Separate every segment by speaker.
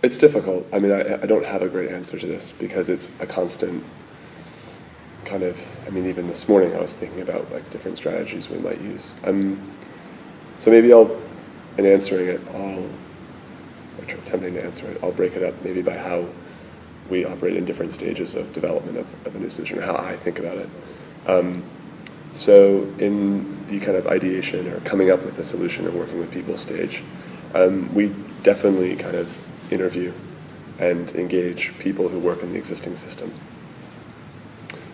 Speaker 1: It's difficult. I mean, I don't have a great answer to this because it's a constant kind of, I mean, even this morning I was thinking about like different strategies we might use. So maybe in answering it, or attempting to answer it, I'll break it up maybe by how we operate in different stages of development of a new solution, or how I think about it. So in the kind of ideation or coming up with a solution or working with people stage, we definitely kind of interview and engage people who work in the existing system.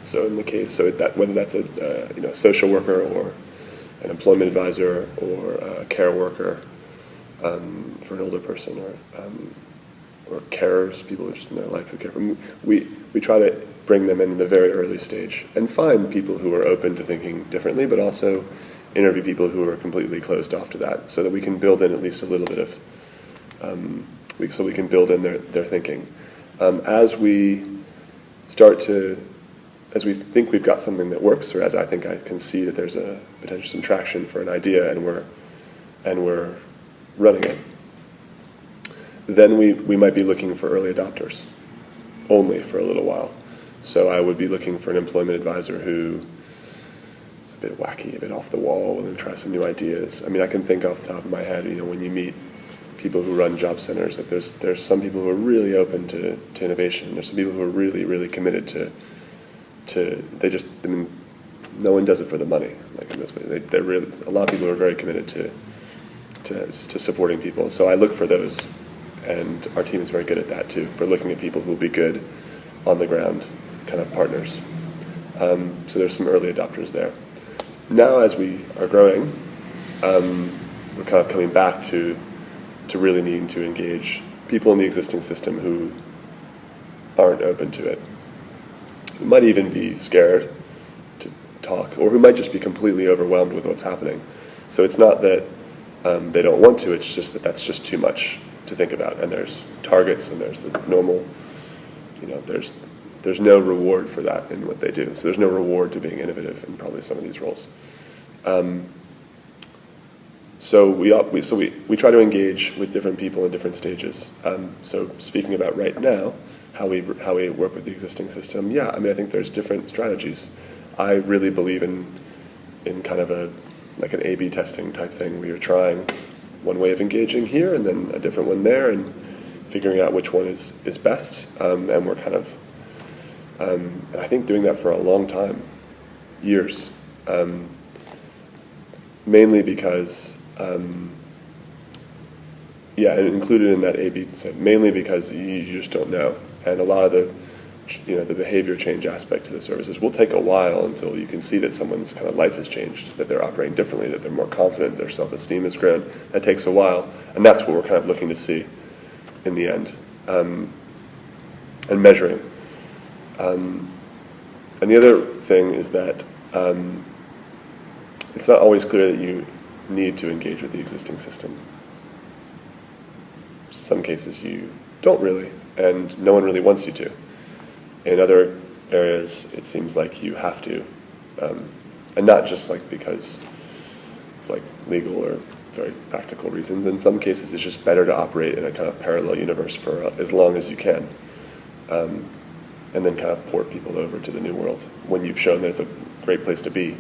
Speaker 1: So in the case, whether that's a social worker or an employment advisor or a care worker for an older person, or carers, people just in their life who care for them, we try to bring them in the very early stage and find people who are open to thinking differently, but also interview people who are completely closed off to that, so that we can build in at least a little bit of, so we can build in their thinking. As we think we've got something that works, or as I think I can see that there's a potential some traction for an idea, and we're running it, then we might be looking for early adopters only for a little while. So I would be looking for an employment advisor who is a bit wacky, a bit off the wall, and then try some new ideas. I mean, I can think off the top of my head, when you meet people who run job centers, that there's some people who are really open to innovation. There's some people who are really, really committed to no one does it for the money, like in this way. They're really, a lot of people are very committed to supporting people. So I look for those, and our team is very good at that too, for looking at people who will be good on the ground kind of partners. So there's some early adopters there. Now, as we are growing, we're kind of coming back to really needing to engage people in the existing system who aren't open to it, who might even be scared to talk, or who might just be completely overwhelmed with what's happening. So it's not that they don't want to, it's just that that's just too much to think about, and there's targets, and there's the normal, there's no reward for that in what they do. So there's no reward to being innovative in probably some of these roles. So we try to engage with different people in different stages. So speaking about right now, how we work with the existing system, yeah, I mean, I think there's different strategies. I really believe in kind of like an A/B testing type thing, where you're trying one way of engaging here and then a different one there, and figuring out which one is best. And we're kind of, and I think doing that for a long time, years, mainly because, and included in that A/B, mainly because you just don't know. And a lot of the behavior change aspect to the services will take a while until you can see that someone's kind of life has changed, that they're operating differently, that they're more confident, their self-esteem has grown. That takes a while, and that's what we're kind of looking to see in the end, and measuring. And the other thing is that it's not always clear that you need to engage with the existing system. In some cases you don't really, and no one really wants you to. In other areas, it seems like you have to, and not just like because of like legal or very practical reasons. In some cases, it's just better to operate in a kind of parallel universe for as long as you can, and then kind of port people over to the new world when you've shown that it's a great place to be.